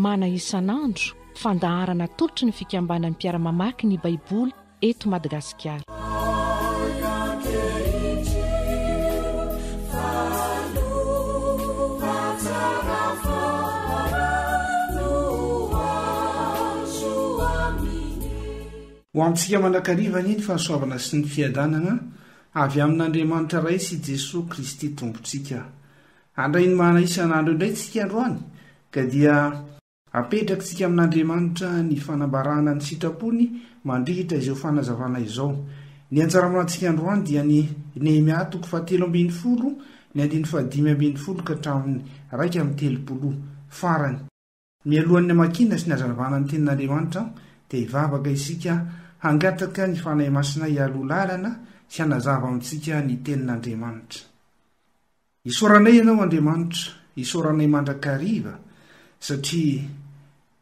mana isan'andro fandaharana tolotry ny fikambanan'ny mpiara-mamaky ny baiboly eto Madagasikara. Ho amintsika manakariva ny fahasoavana sy ny fiadanana avy amin'Andriamanitra Ray sy Jesosy Kristy tompontsika. Andray ny mana isan'andro indray tsika androany ka dia apetrakintsika amin'Andriamanitra ny fanambarana ny sitrapony mandrihitra izao fanazavana izao. Ny anjara-manantsika androany dia ny Nehemia 7:10, ny 5:5 ka hatramin'ny 1:30 farany. Mialohan'ny amakina sy ny hazavana ny tenin'Andriamanitra dia hivavaka isika hangataka ny fanahy masina hialoha lalana sy hanazava amintsika ny tenin'Andriamanitra. Isoranay ianao Andriamanitra, isoranay mandrakariva satria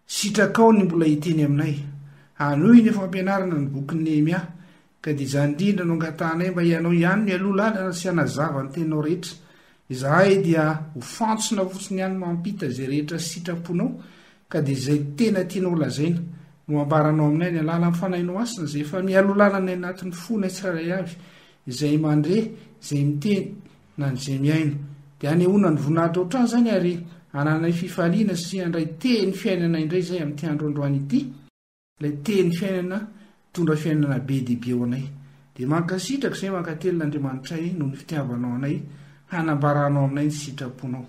sitrakao ny mbola hiteny aminay. Anohy ny fampianarana ny bokin'ny Nehemia ka dia izany indrindra no angatanay mba ianao ihany ny aloha lalana sy hanazava ny teninao rehetra. Izahay dia ho fantsona fotsiny ihany mampita izay rehetra sitraponao ka dia izay tena tianao lazaina no ambaranao aminay ny alala amin'ny fanahinao asina izay efa mialoha lalana anatin'ny fony tsirairay avy izay mandre izay miteny na izay miaino dia anehoana ny voninahitra ohatrany izany ary ananay fifaliana sy andray teny fiainana indray izay amin'ity andro androany ity, ilay teny fiainana tondra fiainana be dibe eo anay. Dia mankasitraka izay mankatelon'Andriamanitray noho ny fitiavanao anay hanambaranao aminay ny sitraponao.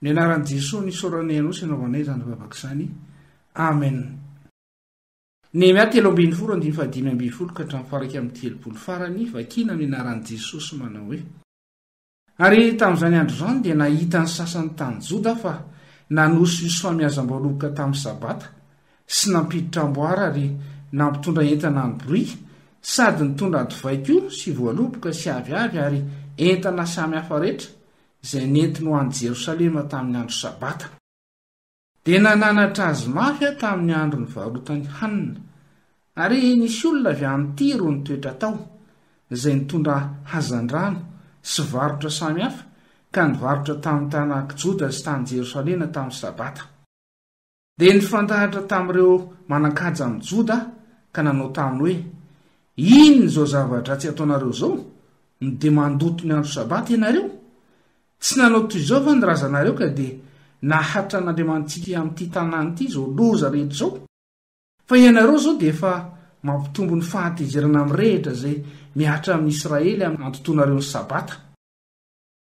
Ny anaran'i Jesosy ny soranay anao sy anaovanay izany vavaka izany. Amen. Nehemia 3:10 ka hatramin'ny 30 farany vakina amin'ny anaran'i Jesosy manao hoe: ary tamin'izany andro izany dia nahita ny sasany tany Joda fa nanosy famiazam-baoloboka tamin'ny sabata sy nampiditra amboara ary nampitondra entana ny bruit sady nitondra divay koa sy voaloboka sy aviavy ary entana samy hafa rehetra izay nentiny ho an'i Jerosalema tamin'ny andro sabata. Dia nananatra azy mafy tamin'ny andro ny varotany hanina ary nisy olona avy amin'ny Tiro nitoetra tao izay nitondra hazandrano sy varotra samy hafa ka nivarotra tamin'ny tanak Joda sy tany Jerosalema tamin'ny sabata. Dia nifantahatra tamin'ireo manan-kaja amin'ny Joda ka nanao taminy hoe: inona izao zavatra tsy ataonareo izao? Dia mandoto ny andro sabata ianareo? Tsy nanao toy izao fa ny razanareo ka dia nahatra an'Andriamanitsika amin'ity tanàna ity izao loza rehetra izao. Fa ianareo izao dia efa mampitombo ny fahatezerana amin'ny rehitra izay miatra amin'ny Israely antotonareo ny sabata.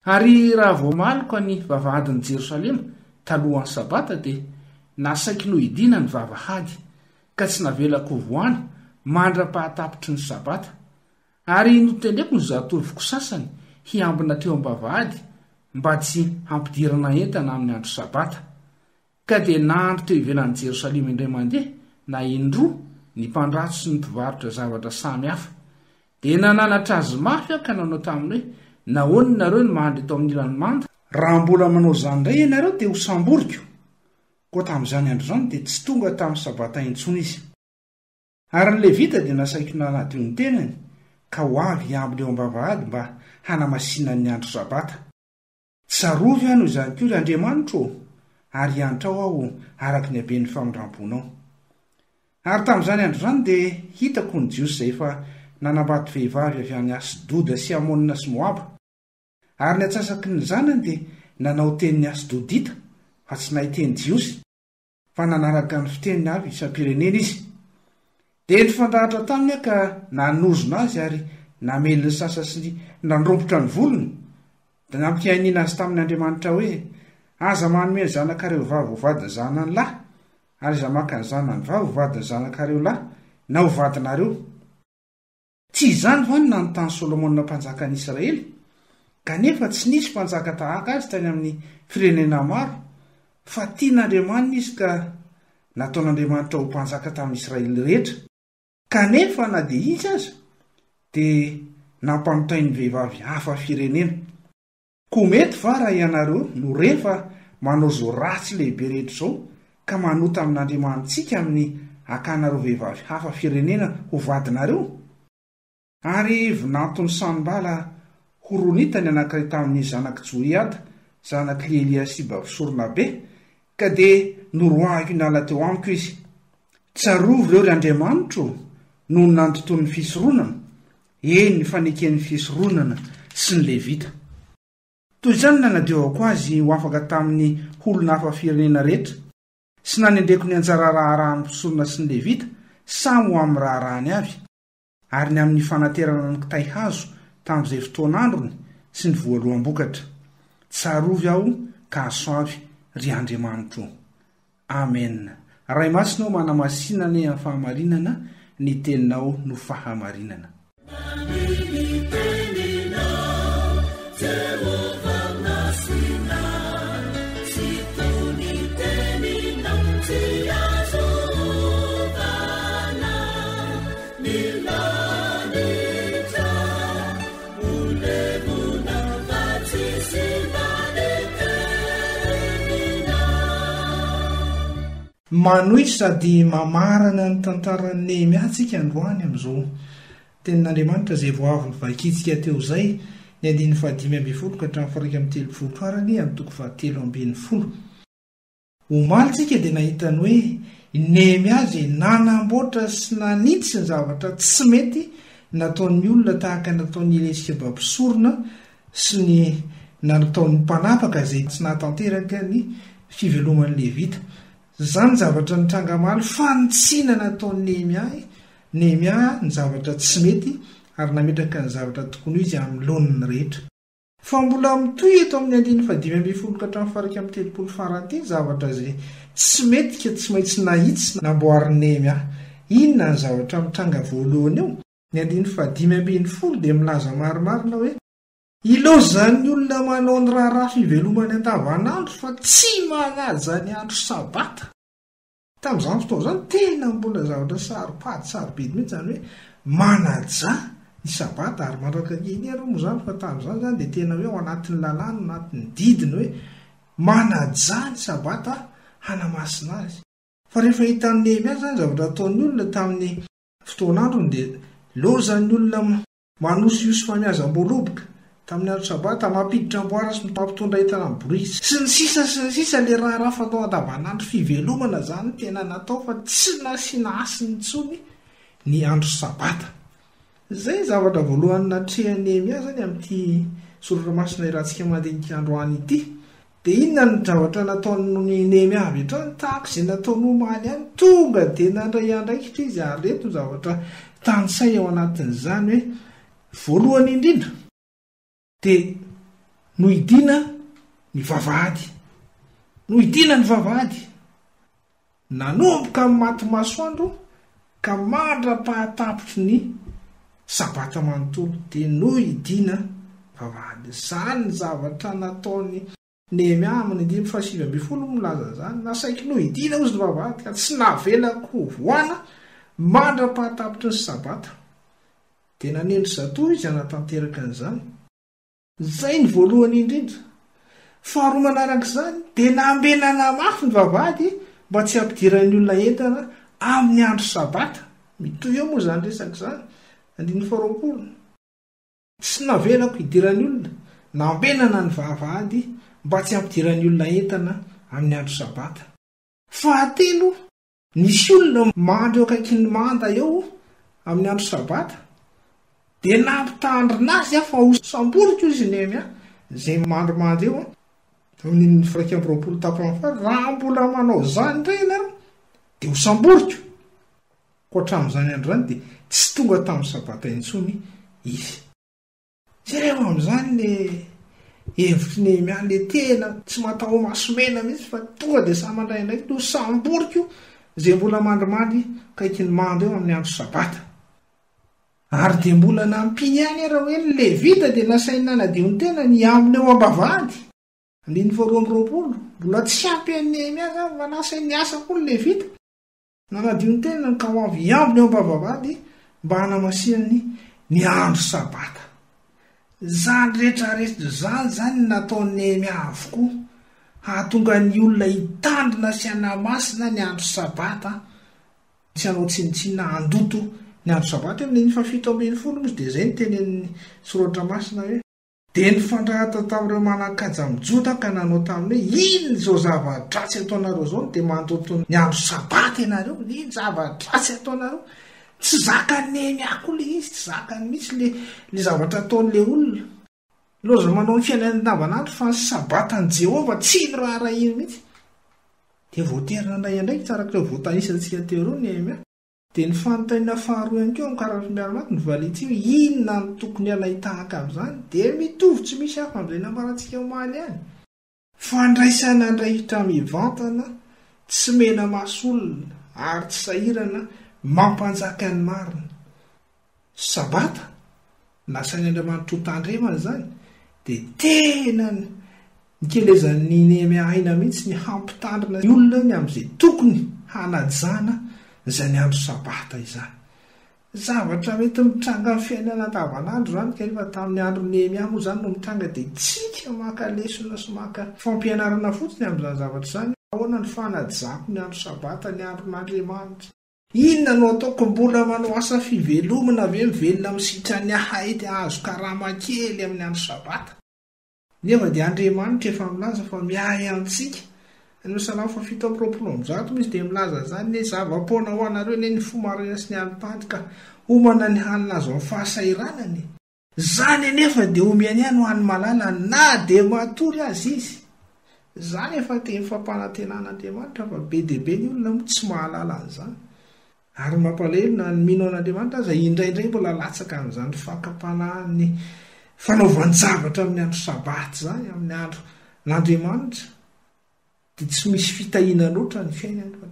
Ary raha voamaloko ny vavahadin'i Jerosalema talohan'ny sabata dia nasaiky no hidina ny vavahady ka tsy navelako voana mandra-pahatapitry ny sabata. Ary notendreko ny zatoviko sasany hiambina teo am-bavahady mba tsy hampidirana entana amin'ny andro sabata. Ka dia nahandro teo ivelan'i Jerosalema indray mandeha na indroa ny mpandratso sy ny mpivarotra zavatra samy hafa. Dia nananatra azy mafy ka nanao taminy hoe: nahoana nareo ny mahandro eto amin'ny ilany manda? Raha mbola manao izany indray ianareo dia ho samboriko. Koa tamin'izany andro izany dia tsy tonga tamin'ny sabata intsony izy. Ary ny Levita dia nasaiky nanadio ny tenany ka ho avy hiambina eo am-bavahady mba hanamasinany ny andro sabata. Tsarovy ano izany koa ry Andriamanitra ary hiantrao aho araka ny haben'ny famindramponao. Ary tamin'izany andro izany dia hitako ny jiosy izay efa nanambato vehivavy avy any Asidoda sy Amona sy Moaba. Ary ny atsasaky ny zanany dia nanao tenin'ny Asdodita fa tsy nahiteny jiosy fa nanaraka ny fiteniny avy isam-pirenena izy. Dia nifantahatra taminy ka nanozona azy ary namely ny sasa sy nandrompotra ny volony. Da nampiainiana azy tamin'ny Andriamanitra hoe: aza manome ny zanakareo vavy ho vadiny zanany lahy, ary iza maka ny zanany vavy ho vadiny zanakareo lahy na ho vadinareo. Tsy izany va ny nanontany Solomona mpanjakan'i Israely? Kanefa tsy nisy mpanjaka tahaka azy tany amin'ny firenena maro, fa tian'Andriamanitra izy ka nataon'Andriamanitra ho mpanjaka tamin'ny Israely rehetra. Kanefa na dia izy aza dia nampanontay ny vehivavy hafa firenena. Koa mety va raha ianareo no rehefa manao izao ratsy lehibe rehetra izao ka manota amin'Andriamanitsika amin'ny akanareo vehivavy hafa firenena ho vadinareo? Ary vinantony Sanimbala horonita ny anankiray tamin'ny zanaky Joriada, zanaky Eliasiba fisorona be, ka dia noroahiko nala teo amiko izy. Tsarovy ireo ry Andriamanitro noho ny nandotoan'ny fisoronana, eny ny faneken'ny fisoronana sy ny Levita. Toy izany nanadio ako azy ho afaka tamin'ny olona hafa firenena rehetra, sy nanendreko ny anjara raharaha ny fisorona sy ny Levita samy ho amin'ny raharahany avy, ary ny amin'ny fanaterana ny kitay hazo tamin'izay fotoan'androny sy ny voaloham-bokatra. Tsarovy aho ka aso avy ry Andriamanitro. Amen. Ray masinao manamasinana amin'ny fahamarinana, ny teninao no fahamarinana. Manohitry sady mamarana ny tantaran'ny Nehemia tsika androany amin'izao tenin'Andriamanitra izay voavy nivakitsika teo izay ny 520 ka hatramin'ny 130 farany amin'ny toko 720. Omaly tsika dia nahitany hoe Nehemia izay nanamboatra sy nanitsy ny zavatra tsy mety nataon'ny olona tahaka nataon'ny lesika babisorona sy ny nataon'ny mpanapaka izay tsy nahatanteraka ny fiveloman'ny Levita. Zany zavatra ny trangamaly fanitsina nataon'ny Nehemia ny zavatra tsy mety ary nametraka ny zavatra tokony izy amin'ny laoniny rehetra. Fa mbola mitoy eto amin'ny 520 ka hatramin'ny 130 farany zavatra izay tsy mety ka tsy maintsy nahitsy namboarin'ny Nehemia. Inona ny zavatra mitranga voalohany eo? Ny 520 dia milaza marimarina hoe ilozan'ny olona manao ny raharaha fivelomany andavanandro fa tsy manaja ny andro sabata. Tamin'izany fotoana izany tena mbola zavatra sarobidy mihitsy zany hoe manaja ny sabata ary mandraka kely ary moa zany fa tamin'izany zany dia tena hoe ao anatin'ny lalàna, anatin'ny didiny hoe manaja ny sabata hanamasina azy. Fa rehefa hitan'ny Nehemia zany zavatra ataon'ny olona tamin'ny fotoan'androny dia lozan'ny olona manosihosy famiazam-boaloboka tamin'ny andro sabata, mampiditra amboara sy mampitondra entana amin'ny borisy sy ny sisa le raharaha fatao andavanandro fivelomana zany tena natao fa tsy nasiana asiny intsony ny andro sabata. Zay zavatra voalohany natrehan'ny Nehemia zany amin'ity soratra masina irantsika mandinika androany ity. Dia inona ny zavatra nataon'ny Nehemia avy hatrany tahaka izay nataon'ny omaly ihany, tonga dia nandray andraikitra izy ary reto zavatra tanysaina ao anatin'izany hoe voalohany indrindra dia nohidina ny vavahady. Nohidina ny vavahady. Nanomboka amin'ny maty masoandro ka mandra-pahatapitry ny sabata manontolo dia nohidina vavahady. Izany ny zavatra nataony Nehemia amin'ny 520 milaza zany. Nasaiky nohidina ozy ny vavahady ka tsy navelako voana mandra-pahatapitry ny sabata. Dia nanendry zatoa izy anatanteraka an'izany. Zay ny voalohany indrindra. Faharoa manarak'izany dia nambenana mafy ny vavahady mba tsy hampidiran'ny olona entana amin'ny andro sabata. Mitoy eo moa zany resaka izany. 20. Tsy navelako hidiran'ny olona, nambenana ny vavahady mba tsy hampidiran'ny olona entana amin'ny andro sabata. Fahatelo, nisy olona mandro akaiky ny manda eo amin'ny andro sabata dia nampitandrina azy fa ho samborika izy Nehemia izay mandromandry eo amin'ny 120 tapany fa raha mbola manao zany indray ianareo dia ho samborika. Ko hatramin'izany andro zany dia tsy tonga tamin'ny sabata intsony izy. Jereo amin'izany le hevitry Nehemia le tena tsy mataho masomena mihitsy fa tonga dia samandray indraiky ho samborika izay mbola mandromandry kaiky ny mando eo amin'ny andro sabata. Ary dia mbola nampiny ihany raha hoe ny Levita dia nasainy nanadio ny tena ny aminy eo am-bavahady. 20. Mbola tsy ampy an'ny Nehemia zany fa nasainy niasa koa ny Levita. Nanadio ny tena ka ho avy ambiny eo am-bavahady mba hanamasihany ny andro sabata. Zany rehetrarehetra zany nataon'ny Nehemia avokoa hahatonga ny olona hitandrina sy hanamasina ny andro sabata, tsy hanao tsinitsinina handoto ny andro sabata. Amin'ny 720 moa dia izay ny tenen'ny soratra masina hoe dia nifandrahatra tamin'ireo manan-kaja mijota ka nanao taminy hoe iny zao zava-dratsy ataonareo zao dia mandoto ny andro sabata ianareo, iny zava-dratsy ataonareo. Tsy zakany Nehemia koa le izy, tsy zakany mihitsy le zavatra ataon'le olona. Loza manao ny fiainany andavanandro fa ny sabatany Jehovah tsy niraharainy mihitsy. Dia voaterina indray indray tsarak'ireo voatanisantsika teo ireo Nehemia. Dia ny fanontaniana faharoa ihany koa amin'ny karazana miaramaty ny valitsia hoe inona no tokony alay tahaka amin'izany, dia mitovy tsy misy hafa amin'izay nambarantsika omaly ihany. Fandraisana andrahitra mivantana, tsy mena masolona ary tsy sahirana mampanjaka ny marina. Sabata nasainy Andriamanitra ho tandremana izany dia tena nikelezan'ny Nehemia aina mihitsy ny hampitandrina ny olona ny amin'izay tokony hanajana izay ny andro sabata izany. Zavatra mety mitranga amin'ny fiainana andavanandro izany kanefa tamin'ny andro Nehemia moa izany no mitranga dia tsika maka lesona sy maka fampianarana fotsiny amin'izany zavatra izany. Ahoana ny fanajako ny andro sabata, ny andron'Andriamanitra? Inona no ataoko mbola manao asa fivelomana ve mivelona misitra ny ahaity azo karama kely amin'ny andro sabata? Nefa dia Andriamanitra efa milaza fa miahy amintsika. Ny Salamo 7:20 misy dia milaza izany ny zava-poana ho anareo ny fomarina sy ny alipandry ka homana ny hanina azo amin'ny fahasairanany. Zany anefa dia omeny ihany ho an'ny malala na dia matory azy izy. Zany efa teny fampanantenan'Andriamanitra fa be dia be ny olona moa tsy mahalala an'izany. Ary mampalahelo ny mino an'Andriamanitra aza indraindray mbola latsaka amin'izany fakapanahan'ny fanaovany zavatra amin'ny andro sabata izany, amin'ny andro n'Andriamanitra. Dia tsy misy fitahiana loatra ny fiainana.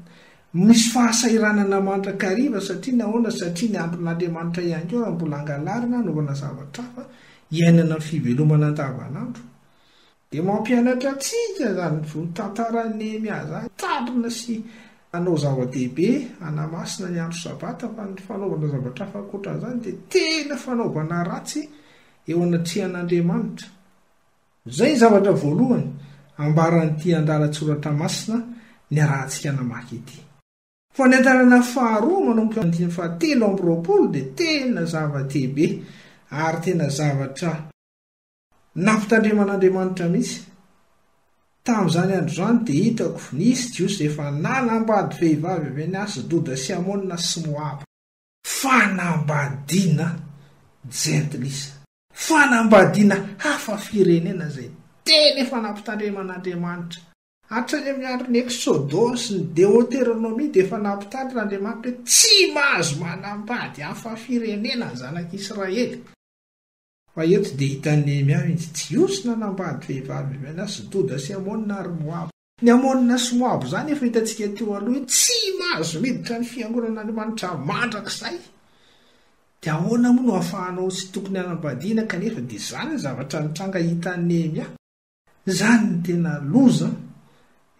Misy fahasairanana mandrakariva satria nahoana, satria ny andron'Andriamanitra ihany koa raha mbola angalarina anaovana zavatra hafa iainana fivelomana andavanandro. Dia mampianatra antsika izany tantaran'ny Nehemia izany, tandrina sy anao zava-dehibe anamasina ny andro sabata, fa ny fanaovana zavatra hafa ankoatran'izany dia tena fanaovana ratsy eo anatrehan'Andriamanitra. Izay zavatra voalohany ambaran'ity andalatsoratra masina ny arahantsika namaky ity. Fa ny andarana faharoa manomboka amin'ny 7:20 dia tena zava-dehibe ary tena zavatra nampitandreman'Andriamanitra mihitsy. Tamin'izany andro izany dia hitako nisy Jiosy efa nanambady vehivavy avy any Asdoda sy Amona sy Moaba. Fanambadiana jentilisa, fanambadiana hafa firenena izay tena efa nampitandreman'Andriamanitra. Hatrany amin'ny andron'ny Exodus sy ny Deutéronomie dia efa nampitandren'Andriamanitra hoe tsy mahazo manambady hafa firenena ny zanak'Israely. Fa eto dia hitan'ny Nehemia mihitsy Jiosy nanambady vehivavy avy any Asdoda sy Amona ary Moaba. Ny Amona sy Moaba izany efa hitantsika teo aloha hoe tsy mahazo miditra ny fiangonan'Andriamanitra mandrakizay. Dia ahoana moa no ahafahanao sy tokony hanambadiana kanefa dia izany ny zavatra nitranga hitan'ny Nehemia. Izany ny tena loza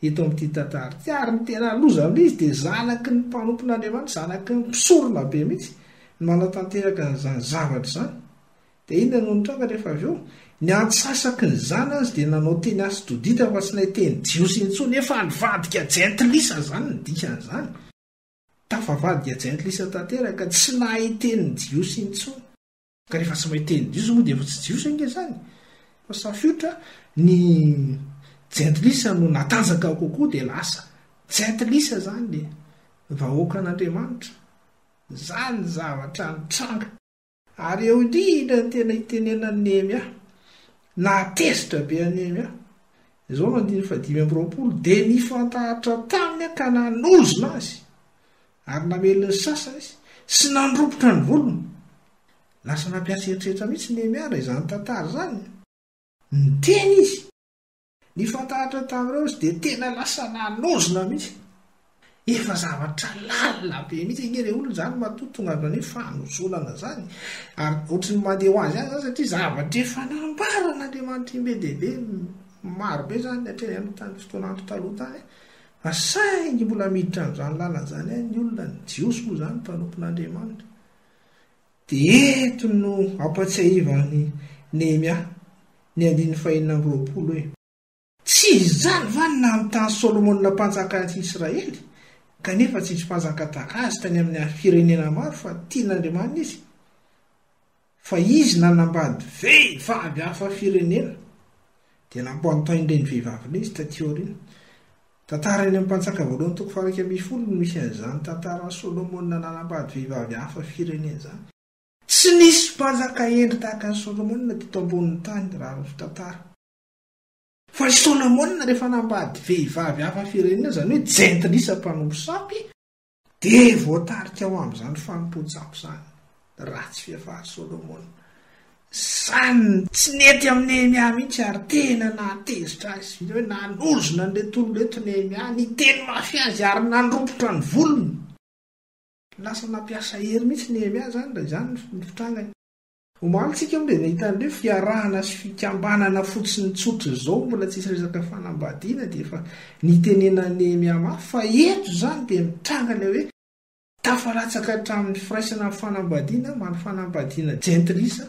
eto amin'ity tantara ity, ary ny tena loza amin'izy dia zanaky ny mpanompon'Andriamanitra, zanaky ny mpisorona be mihitsy ny manatanteraka n'izany zavatra izany. Dia inona no nitranga rehefa avy eo? Ny antsasaky ny zanany dia nanao teny Asdodita fa tsy nahiteny Jiosy intsony, efa nivadika jentilisa izany ny dikan'izany. Tafavadika jentilisa tanteraka tsy nahiteny Jiosy intsony. Ka rehefa tsy mahiteny Jiosy moa dia efa tsy Jiosy ange izany. Fa safihotra ny jentilisa no natanjaka kokoa dia lasa jentilisa izany dia vahoaka an'Andriamanitra. Izany zavatra nitranga. Ary eo indrindra ny tena hitenenan'ny Nehemia, natezitra be an'i Nehemia. Izao no 5:20 dia nifantahatra taminy ka nanozona azy ary namelony ny sasany izy sy nandropotra ny volony. Lasa nampiasa eritreritra mihitsy Nehemia raha izany tantara izany. Niteny izy, nifantahatra tamin'ireo izy dia tena lasa nanozona mihitsy. Efa zavatra lalina be mihitsy nge ilay olona izany matoa tonga avy hoe fanozolana izany. Ary ohatry ny mandeha ho azy ihany satria zavatra efa nambaran'Andriamanitra be dia be maro be izany hatreny amin'ny tany fotoanandro taloha tany. Fa saingy mbola miditra amin'izany lalana izany ny olona, ny Jiosy moa izany mpanompon'Andriamanitra. Dia eto no ampatsiahivan'ny Nehemia ny 5:20 hoe tsy izany va ny namitany Solomona mpanjaka Israely, kanefa tsy nisy mpanjaka tahaka azy tany amin'ny firenena maro fa tian'Andriamanitra izy. fa izy nanambady vehivavy hafa firenena dia nampoantaindreny vehivavy izy tatioriny tantara eny amin'ny mpantsaka voalohany toko faraka ambin'ny folo no misy an'izany tantara Solomona nanambady vehivavy hafa firenena zany. Tsy nisy mpanjaka endry tahaka ny Solomona teto ambonin'ny tany raha ny tantara. Fa i Solomona rehefa nambady vehivavy hafa firenena zany hoe jentilisa mpanompo sapy dia voatarika ao amin'izany fanompo-tsapo zany. Ratsy fiafary Solomona. Zany tsy nety amin'ny Nehemia mihitsy ary tena nahatezitra azy hoe nanozona an'ilay toloreto Nehemia ny teny mafy azy ary nandropotra ny volony. Lasa nampiasa hery mihitsy Nehemia zany raha izany ny fitrangany. Omalitsika amin'ilay nahitan'ilay fiarahana sy fikambanana fotsiny tsotra izao mbola tsisy resaka fanambadiana dia efa nitenena Nehemia mafy fa eto zany dia mitranga ilay hoe tafalatsaka hatramin'ny firaisana fanambadiana many fanambadiana jentilisa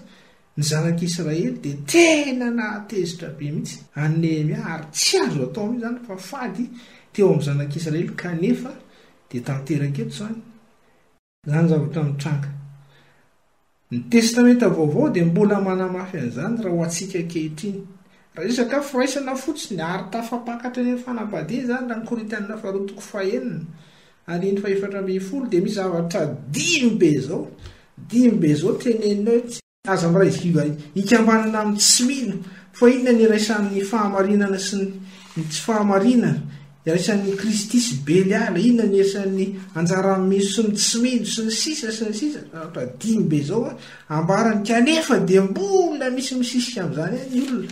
ny zanak'Israely dia tena nahatezitra be mihitsy any Nehemia ary tsy azo atao mihitsy zany fa fady teo amin'ny zanak'Israely kanefa dia tanteraka eto zany zavatra mitranga. Ny testamenta vaovao dia mbola manamafy an'izany raha ho antsika ankehitriny. Raha resaka firaisana fotsiny ary tafapakatra ny fanambadiana zany raha ny Korintiana faharoa toko fahaenina andiny faha-efatra ambin'ny folo dia misy zavatra dimy be zao tenenina aza miray ziva hikambanana amin'ny tsy mino fa inona ny iraisan'ny fahamarinana sy ny tsy fahamarinana iraisan'ny Kristy sy Beliala inona ny iraisan'ny anjarany misy sy ny tsy mino sy ny sisa zavatra dimy be zao ambarany kanefa dia mbola misy misisika amin'izany ny olona.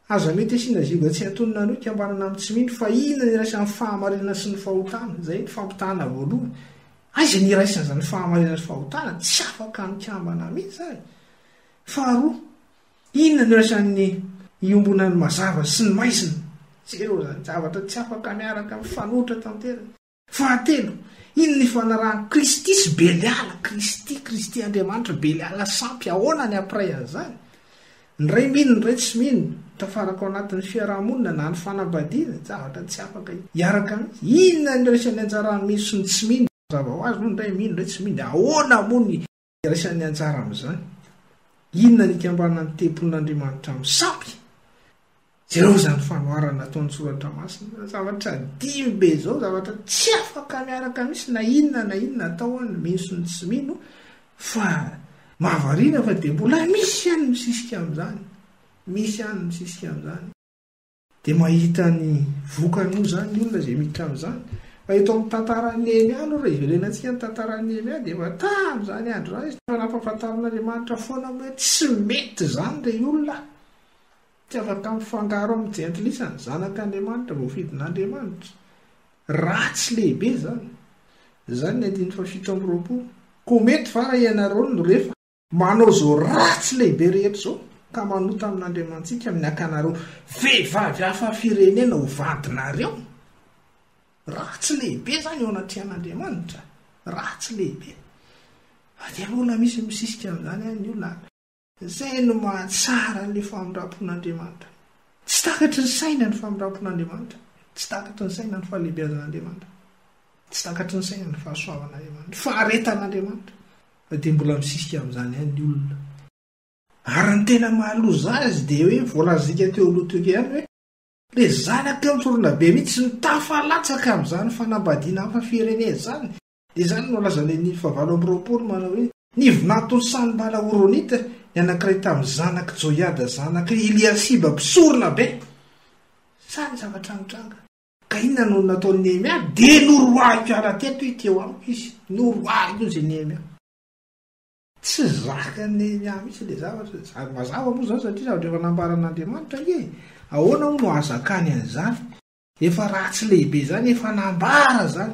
Aza mety asiana ziva tsy antonina ny hikambanana amin'ny tsy mino fa inona ny iraisan'ny fahamarinana sy ny fahotana zay ny fampitana voalohany. Aiza ny iraisan' izany fahamarinana sy fahotana tsy afaka mikambana mihitsy zany. Faharoa, inona ny iraisan'ny iombonan'ny mazava sy ny maizina zero zany zavatra tsy afaka miaraka mifanohitra tanteraka. Fahatelo, inona ny fanarahan'ny Kristy sy Beliala Kristy Andriamanitra Beliala sampy ahoana ny ampiray an'izany. Ny ray mino ny ray tsy mino tafaraka ao anatin'ny fiarahamonina na ny fanambadiana zavatra tsy afaka hiaraka mihitsy. Inona ny iraisan'ny anjarany mino sy ny tsy mino zava ho azy no ny ray mino ny ray tsy mino ahoana moa ny iraisan'ny anjara amin'izany. Inona ny ikambanana ny tempolin'Andriamanitra amin'ny sampy zero zany fanoharana ataon'ny soratra masina. Zavatra dimy be zao zavatra tsy afaka miaraka mihitsy na inona atao ny mino sy ny tsy mino fa mahavariana fa dia mbola misy ihany misisika amin'izany. Dia mahita ny vokany moa zany ny olona izay miditra amin'izany. Fa eto amin'ny tantaran'ny Nehemia aloha raha ivelenantsika ny tantaran'ny Nehemia dia efa tamin'izany andro izany izy fa nampahafantaran'Andriamanitra foana hoe tsy mety zany ilay olona. Tsy afaka mifangaro amin'ny jentilisa ny zanak'Andriamanitra voafidin'Andriamanitra. Ratsy lehibe zany. Zany ny andiny fa 720. Koa mety fa raha ianareo no rehefa manao zao ratsy lehibe rehetra zao ka manota amin'Andriamantsika amin'ny akanareo vehivavy hafa firenena ho vadinareo. Ratsy lehibe zany eo anatrehan'Andriamanitra. Ratsy lehibe. Dia mbola misy misisika amin'izany any ny olona. Izay no mahatsara ny famindrapon'Andriamanitra. Tsy takatry ny saina ny famindrapon'Andriamanitra. Tsy takatry ny saina ny fahalehibiazan'Andriamanitra. Tsy takatry ny saina ny fahasoavan'Andriamanitra. Faharetan'Andriamanitra. Dia mbola misisika amin'izany any ny olona. Ary ny tena mahaloza azy dia hoe voalazika teo aloha teo ihany hoe ilay zanaka mitsorona be mihitsy ny tafalatsaka amin'izany fanambadiana hafa firenena zany. Dia izany no lazan'ilay ny 720 manao hoe nivonatony Sanibala Horonita ny anankiray tamin'ny zanak' Joiada zanak' Eliasiba mpisorona be. Sany zavatra mitranga. Ka inona no nataon'ny Nehemia dia noroahiko ala teto teo amiko izy. Noroahiko izay Nehemia. Tsy zaka Nehemia mihitsy ilay zavatra. Mazava moa zany satria zavatra efa nambaran'Andriamanitra ie. Ahoana moa no azakany an'izany? Efa ratsy lehibe zany, efa nambara zany.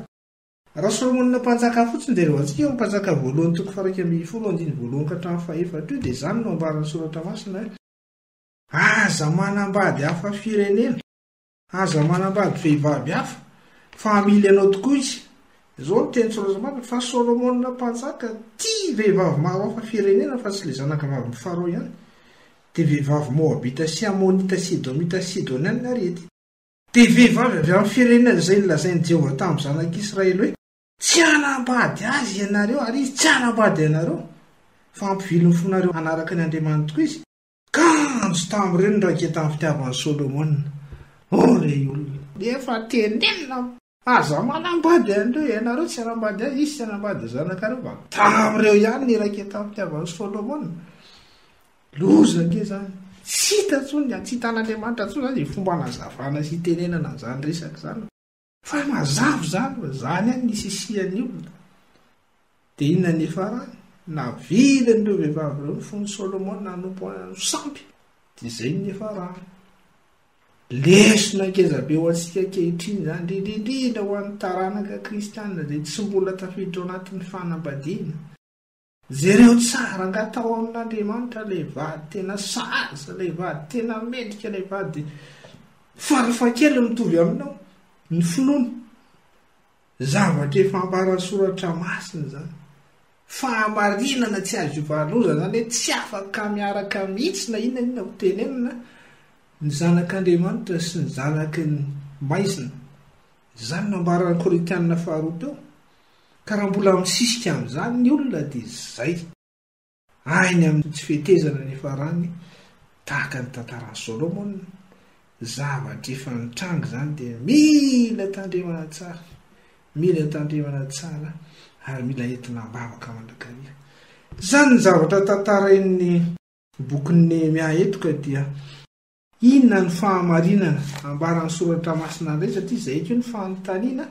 Raha Solomona mpanjaka fotsiny dia rehefa antsika mpanjaka voalohany toko faraka ambin'ny folo andiny voalohany ka hatramin'ny faha-efatra io dia izany no ambaran'ny soratra masina hoe aza manambady hafa firenena, aza manambady vehivavy hafa fa hamily anao tokoa izy. Izao no teny soratra masina fa Solomona mpanjaka tia vehivavy maro hafa firenena fa tsy ilay zanakavavy Farao ihany. Dia vehivavy Moabita sy Amonita sy Edomita sy Sidoniana arety. Dia vehivavy avy amin'ny firenena izay nilazain'i Jehovah tamin'ny zanak'Israely hoe tsy hanambady azy ianareo ary izy tsy hanambady ianareo fampivilony fonareo anaraka ny Andriamanitra izy kanjo tamin'ireny raika tamin'ny fitiavan'ny Solomona. Le olona efa tenenina aza manambady an'ireo ianareo tsy anambady azy izy tsy anambady zanakareo va tamin'ireo ihany ny raika tamin'ny fitiavan'ny Solomona. Loza ke zany tsy hita tsony tsy hitan'Andriamanitra tsony zany fomba nazavana sy tenenana zany resaka zany fa mazavo zany any nisy isian'ny olona. Dia inona ny farany navilan'ireo vehivavy ireo ny fony Solomona nanompo sampy. Dia izay ny farany lesona kezabe ho antsika kehitriny zany indrindra ho an'ny taranaka kristianina izay tsy mbola tafiditra ao anatin'ny fanambadiana. Zareo tsara ngatao amin'Andriamanitra ilay vady tena saza, ilay vady tena mendrika, ilay vady farafakely mitovy aminao ny finoana. Zavatra efa ambaran'ny soratra masina zany. Fahamarinana tsy azo ivaloza zany hoe tsy afaka miaraka mihitsy na inona ho tenenina ny zanak'Andriamanitra sy ny zanaky ny maizina. Zany nambaran'ny Korintianina 2 teo. Ka raha mbola misisika amin'izany ny olona dia izay ainy amin'ny tsy fetezana ny farany tahaka ny tantaran'ny Solomona. Zavatra efa nitrango zany dia mila tandremana tsara, mila tandremana tsara ary mila entina mbavaka mandrakariva. Zany ny zavatra tantarain'ny bokin'ny Nehemia etoka dia inona ny fahamarinana ambaran'ny soratra masina indray satria izay koa ny fanontaniana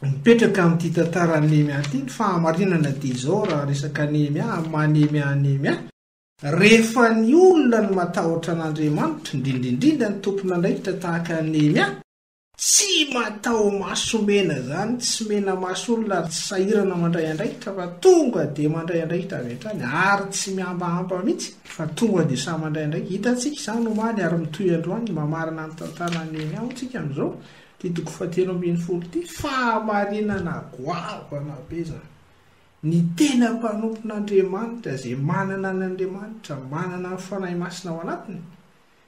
mipetraka amin'ity tantaran'ny Nehemia ity. Ny fahamarinana dia izao raha resaka Nehemia amin'ny Nehemia rehefa ny olona ny matahotra an'Andriamanitra indrindrindrindra ny tompon'andraikitra tahaka ny Nehemia tsy matao masomena zany, tsy mena maso olona ary tsy sahirana mandray andraikitra fa tonga dia mandray andraikitra avy hatrany ary tsy miambaamba mihitsy fa tonga dia sa mandray andraikitra. Hitantsika izany omaly ary mitoy androany mamarina ny tantaran'ny Nehemia tsika amin'izao ty 7:20 fahamarinana goavana be zany. Ny tena mpanompon'Andriamanitra izay manana n'Andriamanitra, manana ny fanahy masina ao anatiny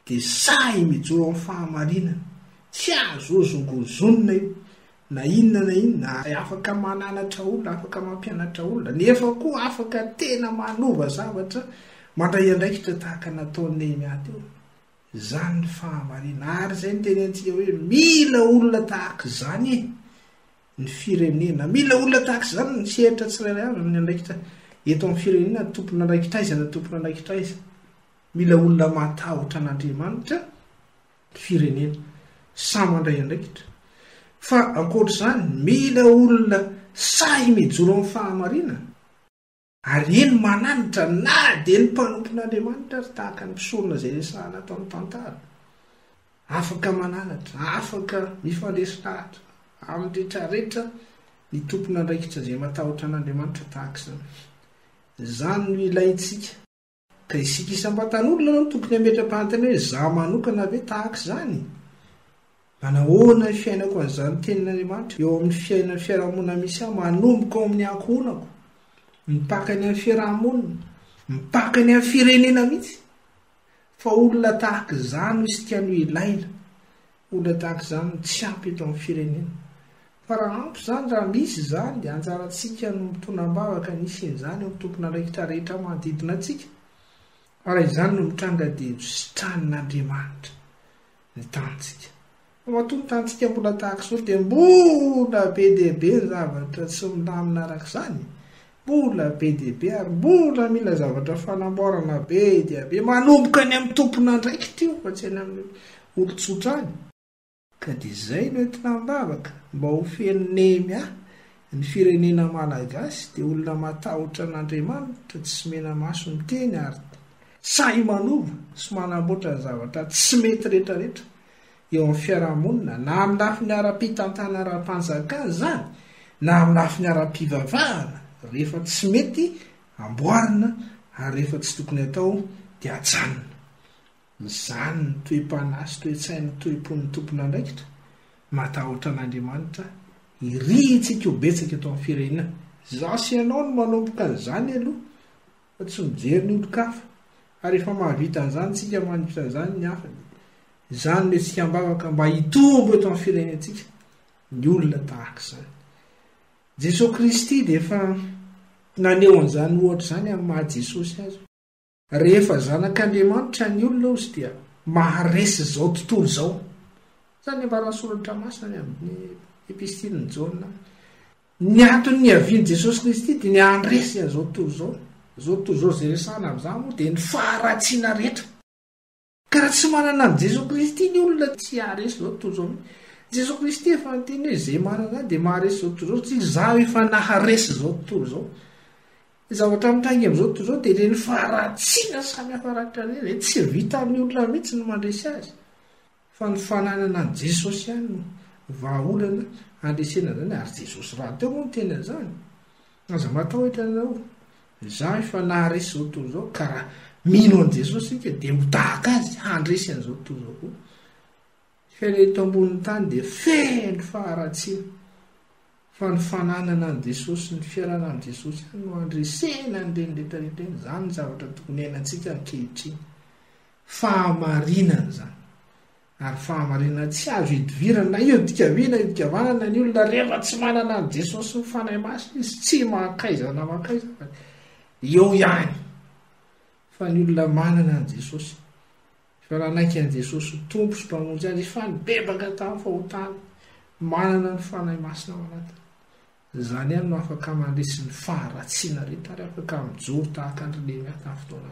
dia sahy mijoro amin'ny fahamarinana. Tsy azo zongozonina io na inona afaka mananatra olona, afaka mampianatra olona, nefa koa afaka tena manova zavatra mandray andraikitra tahaka nataon'ny Nehemia teo. Zany ny fahamarinana ary izay ny tenentsika hoe mila olona tahaka izany ny firenena, mila olona tahaka izany ny sehatra tsirairay avy amin'ny andraikitra eto amin'ny firenena tompona andraikitra aiza. Mila olona matahotra an'Andriamanitra ny firenena samy mandray andraikitra. Fa ankoatr'izany mila olona sahy mijoro amin'ny fahamarinana ary eny mananitra na dia ny mpanompon'Andriamanitra ary tahaka ny mpisorona izay resahana atao amin'ny tantara. Afaka mananatra, afaka mifandresy-lahatra amin'ny rehetrarehetra ny tompon'andraikitra izay matahotra an'Andriamanitra tahaka izany. Zany no ilaintsika. Ka isika isam-batan'olona no tokony hametra-pahantana hoe za manokana ve tahaka izany? Manahoana ny fiainako an'izany tenin'Andriamanitra eo amin'ny fiainan'ny fiarahamonina misy aho, manomboka ao amin'ny ankohonako, mipakany amin'ny fiarahamonina, mipakany amin'ny firenena mihitsy. Fa olona tahaka izany no isika no ilaina, olona tahaka izany no tsy ampy eto amin'ny firenena. Fa raha ampy izany, raha misy izany dia anjarantsika no mitonam-bavaka nisin'izany eo amin'ny tompon'andraikitra rehetra manodidina antsika. Fa raha izany no mitranga dia sitran'Andriamanitra ny tanitsika. Matoa tanitsika mbola tahaka izao dia mbola be dia be ny zavatra tsy milamina araka izany, mbola be dia be ary mbola mila zavatra fanamboarana be dia be manomboka ny amin'ny tompon'andraikitra io fa tsy any amin'ny olon-tsotra any. Ka dia izay no entina mibavaka mba ho feno Nehemia ny firenena malagasy dia olona matahotra an'Andriamanitra, tsy mena maso miteny ary sahy manova sy manamboatra ny zavatra tsy mety rehetrarehetra eo amin'ny fiarahamonina, na amin'ny lafiny ara-pitantana ara-panjakana zany na amin'ny lafiny ara-pivavahana. Rehefa tsy mety amboarina ary rehefa tsy tokony atao dia ajanona. Izany ny toe-panasy, toe-tsaina, toe-pon'ny tompon'andraikitra matahotra an'Andriamanitra iritsika ho betsaka eto amin'ny firenena. Zaho sy ianao no manomboka an'izany aloha fa tsy mijery ny olo-kafa ary efa mahavita an'izany tsika manitra an'izany ny hafa. Izany no etsika mbavaka mba hitombo eto amin'ny firenentsika ny olona tahaka izany. Jesosy Kristy dia efa naneon'izany ohatra zany amin'ny maha Jesosy azy rehefa zanak'Andriamanitra ny olona ozy dia maharesy zao tontolo zao zany ambarasoratra masina amin'ny epistiliny Jaona ny antony ny avian'i Jesosy Kristy dia ny andresy zao tontolo zao tontolo zao zay resana amin'izany moa dia ny faharatsiana rehetra ka raha tsy manana an' Jesosy Kristy ny olona tsy haharesy zao tontolo zao Jesosy Kristy efa nyteny hoe zay manana dia maharesy zao tontolo zao tsy zaho efa naharesy zao tontolo zao zavatra mitangy amin'izao tontolo zao dia reny faharatsiana samy hafa raitra tsy vita amin'ny olona mihitsy no mandresy azy fa ny fananana an' Jesosy ihany no vahaolana andresena zany ary Jesosy raha teo moa no teny an'izany aza matao hitanao zaho efa naharesy zao tontolo zao ka raha mino an' Jesosy ika dia mitahaka azy handresy an'izao tontolo zao koa fiaina eto ambonin'ny tany dia feno faharatsiana fa ny fananana an' Jesosy ny fiarana an' Jesosy no andresena n'ireny rehetrarehetra eny zany ny zavatra tokony hainantsika ankehitriny fahamarinana zany ary fahamarinana tsy azo hidivirana na io dikavina idikavanana ny olona rehefa tsy manana an' Jesosy ny fanahy masina izy tsy makaizana eo ihany fa ny olona manana an' Jesosy fa raha naiky an' Jesosy tompo sy mpamonjy azy fa nibebaka tamin'ny fahotany manana ny fanahy masina ao anatiny zany ihany no afaka mandresy ny faharatsiana rehetra ary afaka mijoro tahaka andrelemy tamin'ny fotoana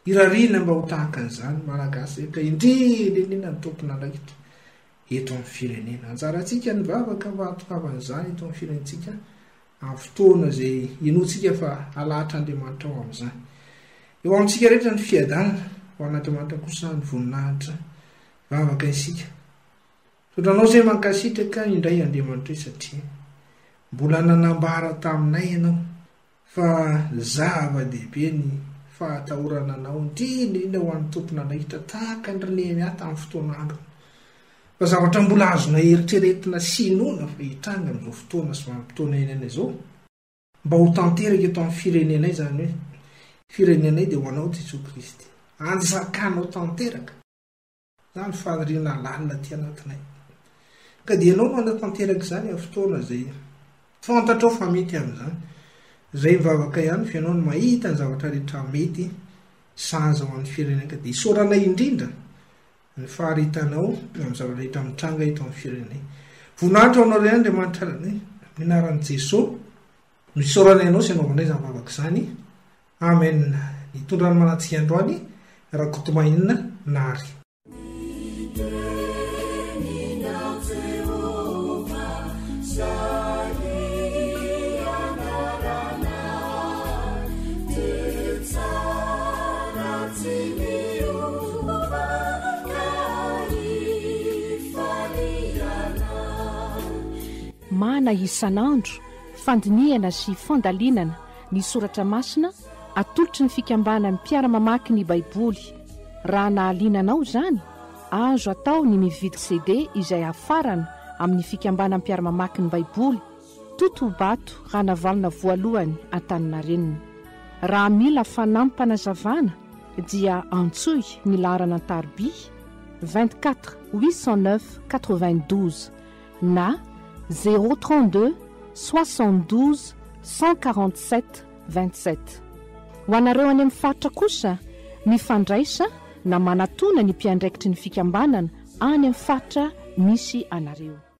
irarina mba ho tahaka an'izany malagasy rehetra indrindraindrina ny tompona andraikitra eto amin'ny firenena anjarantsika ny vavaka mba hatokavan'izany eto amin'ny firenentsika amin'ny fotoana zay inoantsika fa alahatra Andriamanitra ao amin'izany eo amintsika rehetra ny fiadanana ho an'Andriamanitra kosa ny voninahitra vavaka isika sotranao zay mankasitraka indray Andriamanitra satria mbola nanambara taminay ianao fa zava-dehibe ny fahatahorana anao indrindra ho an'ny tompona andraikitra tahaka nyreny ahy tamin'ny fotoana andro fa zavatra mbola azona eritreretina sinoana fa hitranga amin'izao fotoana sy vanim-potoana enana izao mba ho tanteraka eto amin'ny firenenay zany hoe firenenay dia ho anao Jesosy Kristy anjakanao tanteraka zany faniriana lalina ty anatinay ka dia ianao no anatanteraka izany amin'ny fotoana zay fantatrao fa mety amin'izany zay mivavaka ihany fa ianao no mahita ny zavatra rehetra mety saza ho amin'ny firenenay dia isoranay indrindra ny faharitanao amin'ny zavatra rehetra mitranga eto amin'ny firenenay voninahitra ao anao ray Andriamanitra minaran'i Jesosy no isoranay ianao sy anaovanay izany vavaka izany amen. Nitondrany manatsika androany Rakotomainina Nary. Mana isan'andro fandiniana sy fandalinana ny soratra masina atolotry ny fikambana ny mpiara-mamaky ny baiboly raha nahalinanao zany azo atao ny mividy CD izay afarana amin'ny fikambana mpiara-mamaky ny baiboly Totobato Ranavalona voalohany Antaninarenina. Raha mila fanampanazavana dia antsoy ny laharana an-tarobia 24 809 92 na 032 72 147 27. Ho anareo any amin'ny faritra kosa mifandraisa na manatona ny mpiandraikitry ny fikambanana any amin'ny faritra misy anareo.